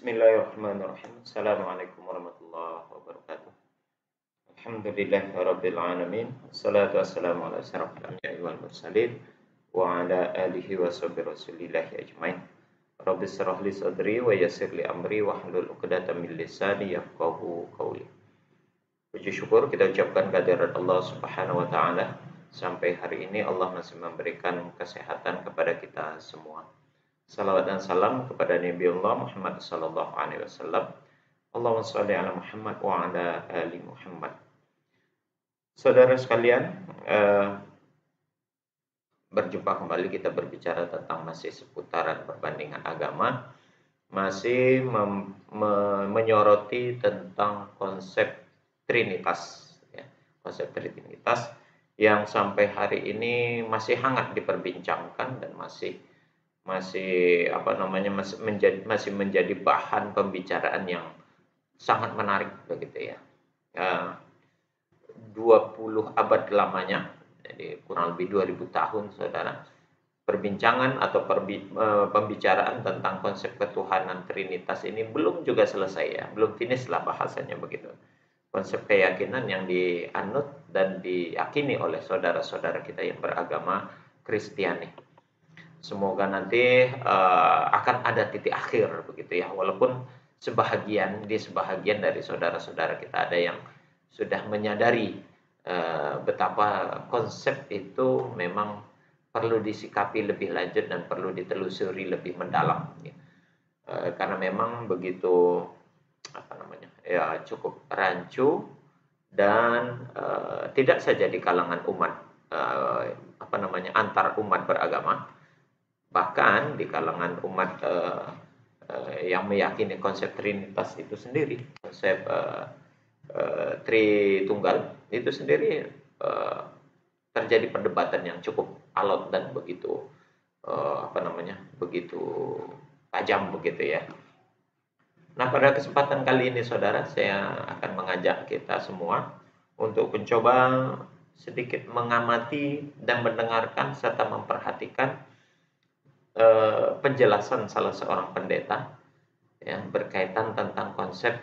Bismillahirrahmanirrahim. Assalamualaikum warahmatullahi wabarakatuh. Alhamdulillahirabbil alamin. Wassalatu wassalamu ala asyrofil anbiya'i wal mursalin wa ala alihi wa sahbihi rasulillahi ajmain. Rabbi shrah li sadri wa yassir li amri wa hlul 'uqdatam min lisani yafqahu qawli. Puji syukur kita ucapkan kehadirat Allah Subhanahu wa taala. Sampai hari ini Allah masih memberikan kesehatan kepada kita semua. Salawat dan salam kepada Nabi Allah Muhammad sallallahu alaihi wasallam. Allahumma shalli ala Muhammad wa ala ali Muhammad. Saudara sekalian, berjumpa kembali, kita berbicara tentang masih seputaran perbandingan agama, masih menyoroti tentang konsep Trinitas, ya, konsep Trinitas yang sampai hari ini masih hangat diperbincangkan dan masih menjadi bahan pembicaraan yang sangat menarik begitu ya. 20 abad lamanya, jadi kurang lebih 2000 tahun saudara, perbincangan atau pembicaraan tentang konsep ketuhanan Trinitas ini belum juga selesai ya, belum finish lah bahasanya begitu. Konsep keyakinan yang dianut dan diyakini oleh saudara-saudara kita yang beragama Kristiani. Semoga nanti akan ada titik akhir begitu ya, walaupun sebahagian dari saudara-saudara kita ada yang sudah menyadari betapa konsep itu memang perlu disikapi lebih lanjut dan perlu ditelusuri lebih mendalam ya. Karena memang begitu cukup rancu dan tidak saja di kalangan umat antar umat beragama, bahkan di kalangan umat yang meyakini konsep Trinitas itu sendiri, konsep Tritunggal itu sendiri, terjadi perdebatan yang cukup alot dan begitu begitu tajam begitu ya. Nah, pada kesempatan kali ini saudara, saya akan mengajak kita semua untuk mencoba sedikit mengamati dan mendengarkan serta memperhatikan penjelasan salah seorang pendeta yang berkaitan tentang konsep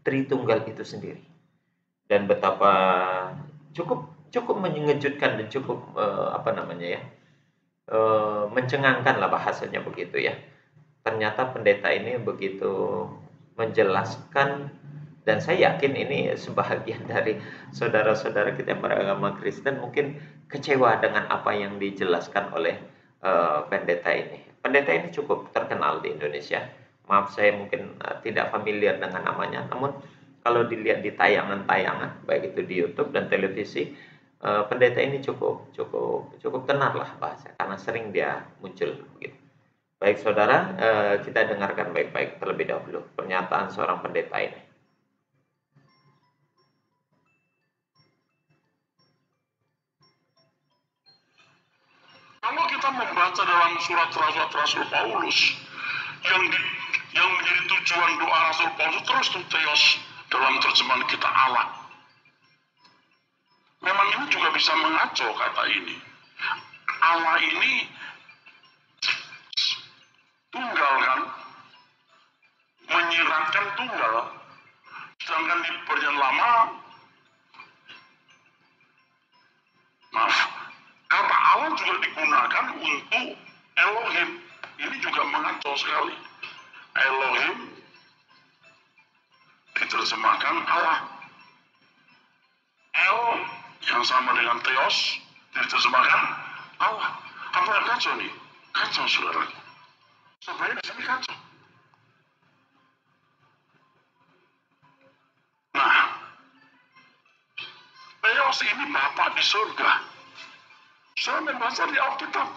Tritunggal itu sendiri, dan betapa cukup mengejutkan dan cukup mencengangkan lah bahasanya begitu ya. Ternyata pendeta ini begitu menjelaskan, dan saya yakin ini sebahagian dari saudara-saudara kita yang beragama Kristen mungkin kecewa dengan apa yang dijelaskan oleh pendeta ini. Pendeta ini cukup terkenal di Indonesia. Maaf, saya mungkin tidak familiar dengan namanya, namun kalau dilihat di tayangan-tayangan baik itu di YouTube dan televisi, pendeta ini cukup tenar lah bahasa, karena sering dia muncul begitu. Baik saudara, kita dengarkan baik-baik terlebih dahulu pernyataan seorang pendeta ini. Kalau kita membaca dalam surat Rasul Paulus yang menjadi tujuan doa Rasul Paulus terus Theos dalam terjemahan kita Allah. Memang ini juga bisa mengaco kata ini. Allah ini tunggal kan, menyiratkan tunggal, sedangkan di perjanjian lama, kata Allah juga digunakan untuk Elohim. Ini juga mengacau sekali. Elohim diterjemahkan Allah. El yang sama dengan Theos diterjemahkan Allah. Apa yang kacau nih? Kacau saudara. Sebenarnya di sini kacau. Nah, Theos ini Bapa di surga. Saya membaca di Alkitab,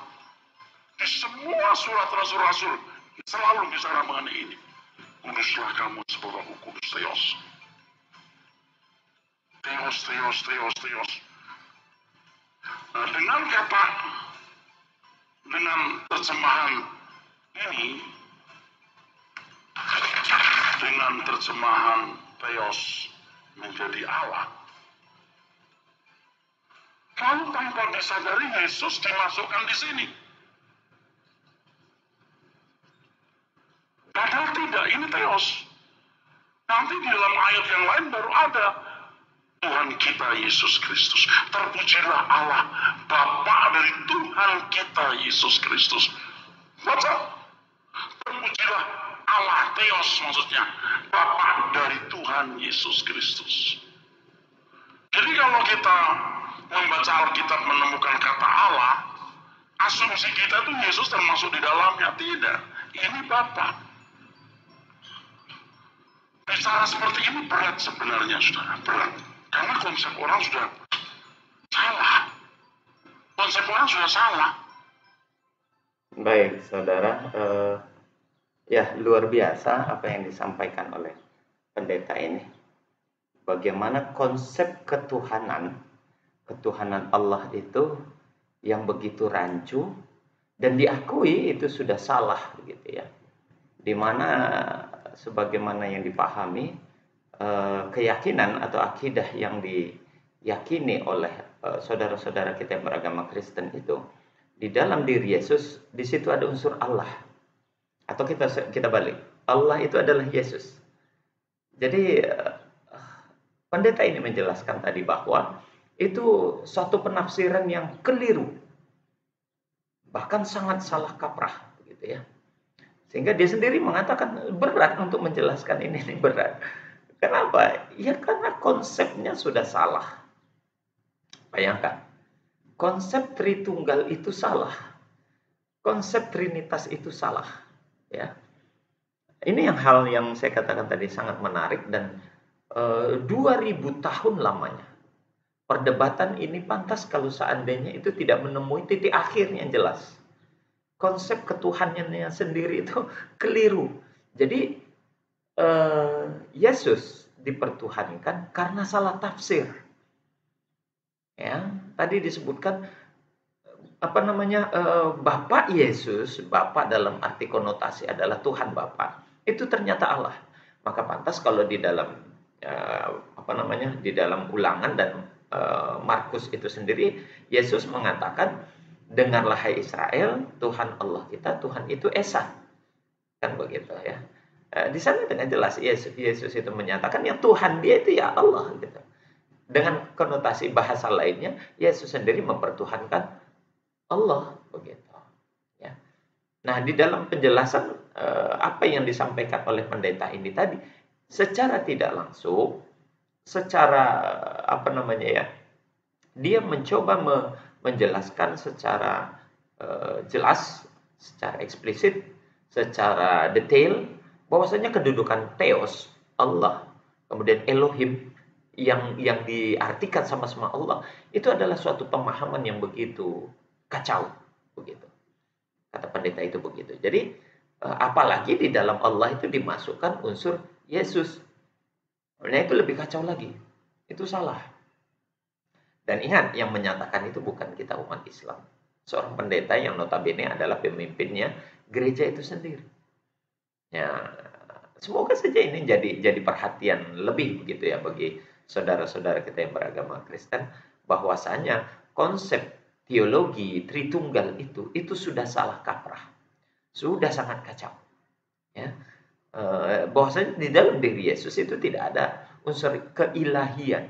di semua surat Rasul-Rasul selalu bicara mengenai ini. Kuduslah kamu sebab aku kudus. Theos. Nah, dengan terjemahan ini, dengan terjemahan Theos menjadi Allah, lalu tanpa disadari Yesus dimasukkan di sini. Padahal tidak. tidak, ini teos. Nanti di dalam ayat yang lain baru ada Tuhan kita Yesus Kristus. Terpujilah Allah, Bapa dari Tuhan kita Yesus Kristus. Baca. Terpujilah Allah, Theos maksudnya, Bapa dari Tuhan Yesus Kristus. Jadi kalau kita membaca Alkitab menemukan kata Allah, asumsi kita itu Yesus termasuk di dalamnya. Tidak, ini Bapa. Bicara seperti ini berat sebenarnya, saudara, berat. Karena konsep orang sudah salah. Konsep orang sudah salah. Baik, saudara. Ya, luar biasa apa yang disampaikan oleh pendeta ini. Bagaimana konsep ketuhanan Allah itu yang begitu rancu dan diakui itu sudah salah, begitu ya. Dimana sebagaimana yang dipahami, keyakinan atau akidah yang diyakini oleh saudara-saudara kita yang beragama Kristen itu, di dalam diri Yesus, di situ ada unsur Allah. Atau kita balik, Allah itu adalah Yesus. Jadi pendeta ini menjelaskan tadi bahwa itu suatu penafsiran yang keliru, bahkan sangat salah kaprah, begitu ya. Sehingga dia sendiri mengatakan berat untuk menjelaskan ini berat. Kenapa? Ya karena konsepnya sudah salah. Bayangkan, konsep Tritunggal itu salah, konsep Trinitas itu salah. Ya, ini hal yang saya katakan tadi sangat menarik dan 2000 tahun lamanya perdebatan ini pantas kalau seandainya itu tidak menemui titik akhir yang jelas. Konsep ketuhanannya sendiri itu keliru. Jadi Yesus dipertuhankan karena salah tafsir. Ya, tadi disebutkan Bapak Yesus, Bapak dalam arti konotasi adalah Tuhan Bapa. Itu ternyata Allah. Maka pantas kalau di dalam di dalam Ulangan dan Markus itu sendiri, Yesus mengatakan, dengarlah hai Israel, Tuhan Allah kita, Tuhan itu Esa. Kan begitu ya. Di sana dengan jelas Yesus itu menyatakan yang Tuhan dia itu ya Allah gitu. Dengan konotasi bahasa lainnya, Yesus sendiri mempertuhankan Allah, begitu ya. Nah, di dalam penjelasan apa yang disampaikan oleh pendeta ini tadi, secara tidak langsung, secara dia mencoba menjelaskan secara jelas, secara eksplisit, secara detail bahwasanya kedudukan Theos, Allah, kemudian Elohim yang diartikan sama-sama Allah, itu adalah suatu pemahaman yang begitu kacau, begitu. Kata pendeta itu begitu. Jadi apalagi di dalam Allah itu dimasukkan unsur Yesus. Nah, itu lebih kacau lagi. Itu salah. Dan ingat, yang menyatakan itu bukan kita umat Islam. Seorang pendeta yang notabene adalah pemimpinnya gereja itu sendiri. Ya, semoga saja ini jadi perhatian lebih begitu ya bagi saudara-saudara kita yang beragama Kristen, bahwasanya konsep teologi Tritunggal itu sudah salah kaprah, sudah sangat kacau. Ya, bahwasanya di dalam diri Yesus itu tidak ada unsur keilahian.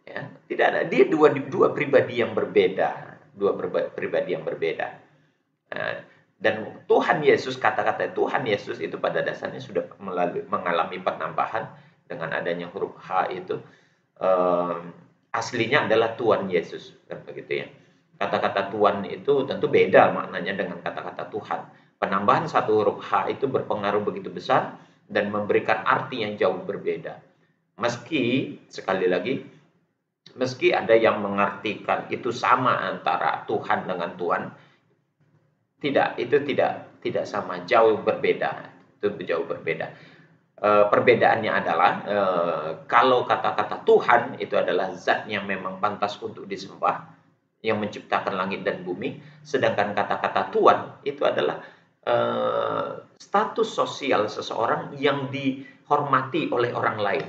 Ya, tidak ada. Dia dua pribadi yang berbeda, dan Tuhan Yesus, kata-kata Tuhan Yesus itu pada dasarnya sudah mengalami penambahan dengan adanya huruf H itu. Aslinya adalah Tuhan Yesus, kan begitu ya. Kata-kata Tuhan itu tentu beda maknanya dengan kata-kata Tuhan. Penambahan satu huruf H itu berpengaruh begitu besar dan memberikan arti yang jauh berbeda. Sekali lagi, meski ada yang mengartikan itu sama antara Tuhan dengan Tuhan, itu tidak sama, jauh berbeda. Itu jauh berbeda. Perbedaannya adalah kalau kata-kata Tuhan itu adalah zat yang memang pantas untuk disembah, yang menciptakan langit dan bumi, sedangkan kata-kata Tuhan itu adalah status sosial seseorang yang dihormati oleh orang lain.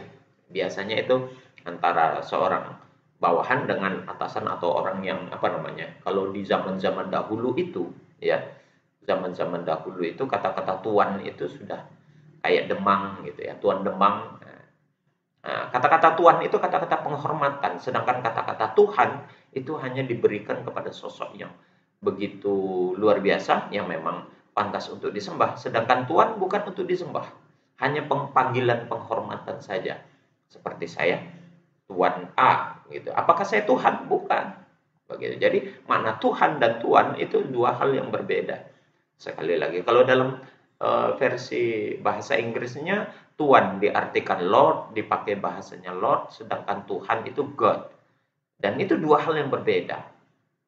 Biasanya itu antara seorang bawahan dengan atasan atau orang yang kalau di zaman-zaman dahulu itu ya, zaman-zaman dahulu itu kata-kata Tuhan itu sudah kayak Demang gitu ya, Tuan Demang. Nah, kata-kata Tuhan itu kata-kata penghormatan, sedangkan kata-kata Tuhan itu hanya diberikan kepada sosok yang begitu luar biasa, yang memang pantas untuk disembah. Sedangkan Tuhan bukan untuk disembah, hanya panggilan penghormatan saja. Seperti saya, Tuan A, gitu. Apakah saya Tuhan? Bukan. Begitu. Jadi makna Tuhan dan Tuan itu dua hal yang berbeda. Sekali lagi, kalau dalam versi bahasa Inggrisnya, Tuhan diartikan Lord, dipakai bahasanya Lord, sedangkan Tuhan itu God. Dan itu dua hal yang berbeda.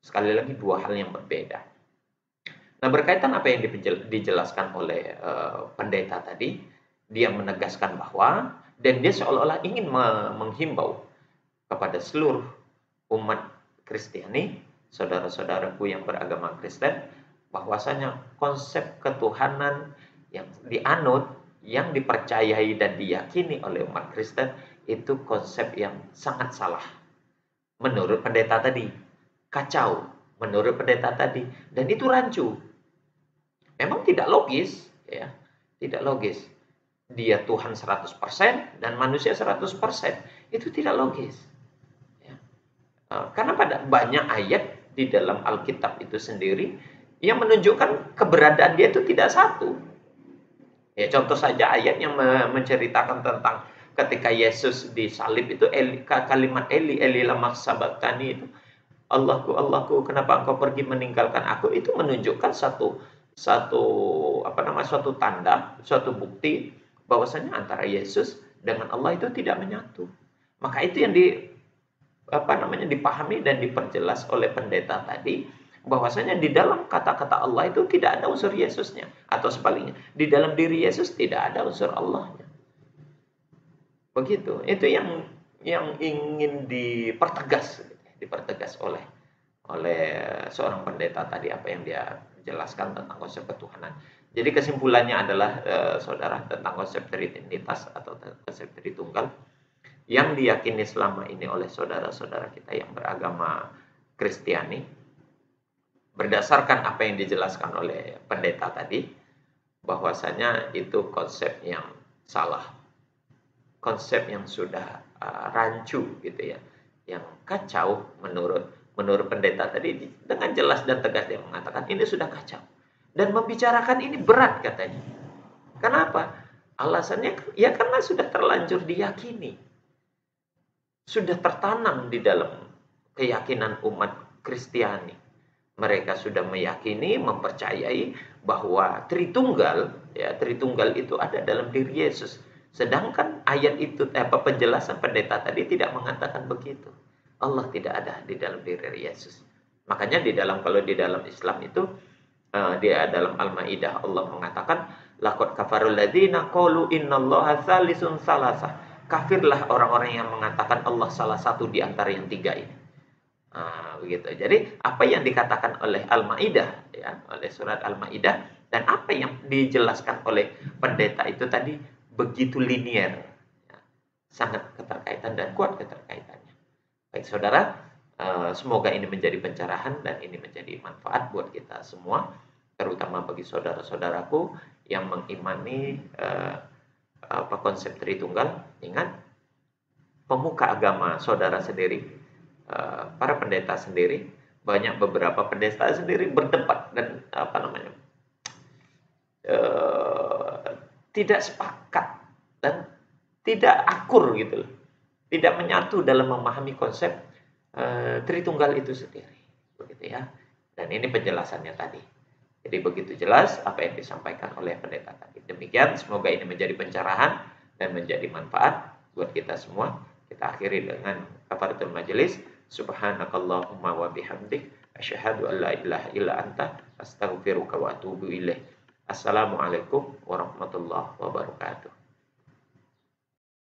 Sekali lagi, dua hal yang berbeda. Nah, berkaitan apa yang dijelaskan oleh pendeta tadi, dia menegaskan bahwa, dan dia seolah-olah ingin menghimbau kepada seluruh umat Kristiani, saudara-saudaraku yang beragama Kristen, bahwasanya konsep ketuhanan yang dianut, yang dipercayai dan diyakini oleh umat Kristen itu konsep yang sangat salah. Menurut pendeta tadi, kacau. Menurut pendeta tadi, dan itu rancu. Memang tidak logis, ya, tidak logis. Dia Tuhan 100% dan manusia 100%. Itu tidak logis. Ya. Karena pada banyak ayat di dalam Alkitab itu sendiri yang menunjukkan keberadaan dia itu tidak satu. Ya, contoh saja ayat yang menceritakan tentang ketika Yesus disalib itu, kalimat Eli, Eli lama sabachthani itu, Allahku, Allahku, kenapa engkau pergi meninggalkan aku? Itu menunjukkan suatu tanda, suatu bukti bahwasanya antara Yesus dengan Allah itu tidak menyatu. Maka itu yang dipahami dan diperjelas oleh pendeta tadi, bahwasanya di dalam kata-kata Allah itu tidak ada unsur Yesusnya, atau sebaliknya, di dalam diri Yesus tidak ada unsur Allahnya. Begitu. Itu yang ingin dipertegas oleh seorang pendeta tadi, apa yang dia jelaskan tentang konsep ketuhanan. Jadi kesimpulannya adalah saudara, tentang konsep Trinitas atau konsep Tritunggal yang diyakini selama ini oleh saudara-saudara kita yang beragama Kristiani, berdasarkan apa yang dijelaskan oleh pendeta tadi, bahwasanya itu konsep yang salah, konsep yang sudah rancu gitu ya, yang kacau menurut pendeta tadi. Dengan jelas dan tegas dia mengatakan ini sudah kacau, dan membicarakan ini berat katanya. Kenapa? Alasannya ya karena sudah terlanjur diyakini, sudah tertanam di dalam keyakinan umat Kristiani. Mereka sudah meyakini, mempercayai bahwa Tritunggal itu ada dalam diri Yesus. Sedangkan ayat itu, penjelasan pendeta tadi tidak mengatakan begitu. Allah tidak ada di dalam diri Yesus. Makanya kalau di dalam Islam itu, dia dalam Al-Maidah Allah mengatakan, laqad kafarul ladzina qalu innallaha tsalisun tsalatsa. Kafirlah orang-orang yang mengatakan Allah salah satu di antara yang tiga ini. Begitu. Jadi apa yang dikatakan oleh Al-Maidah, ya, oleh surat Al-Maidah, dan apa yang dijelaskan oleh pendeta itu tadi begitu linier, ya, sangat keterkaitan dan kuat keterkaitannya. Baik saudara, semoga ini menjadi pencerahan dan ini menjadi manfaat buat kita semua, terutama bagi saudara-saudaraku yang mengimani konsep Tritunggal. Ingat, pemuka agama saudara sendiri, para pendeta sendiri, banyak beberapa pendeta sendiri berdebat dan tidak sepakat dan tidak akur gitu loh, tidak menyatu dalam memahami konsep Tritunggal itu sendiri, begitu ya. Dan ini penjelasannya tadi. Jadi begitu jelas apa yang disampaikan oleh pendeta tadi. Demikian, semoga ini menjadi pencerahan dan menjadi manfaat buat kita semua. Kita akhiri dengan kafaratul majelis. Subhanakallahumma wa bihamdik, asyhadu an la ilaha illa anta, astaghfiruka wa atubu ilaik. Assalamualaikum warahmatullahi wabarakatuh.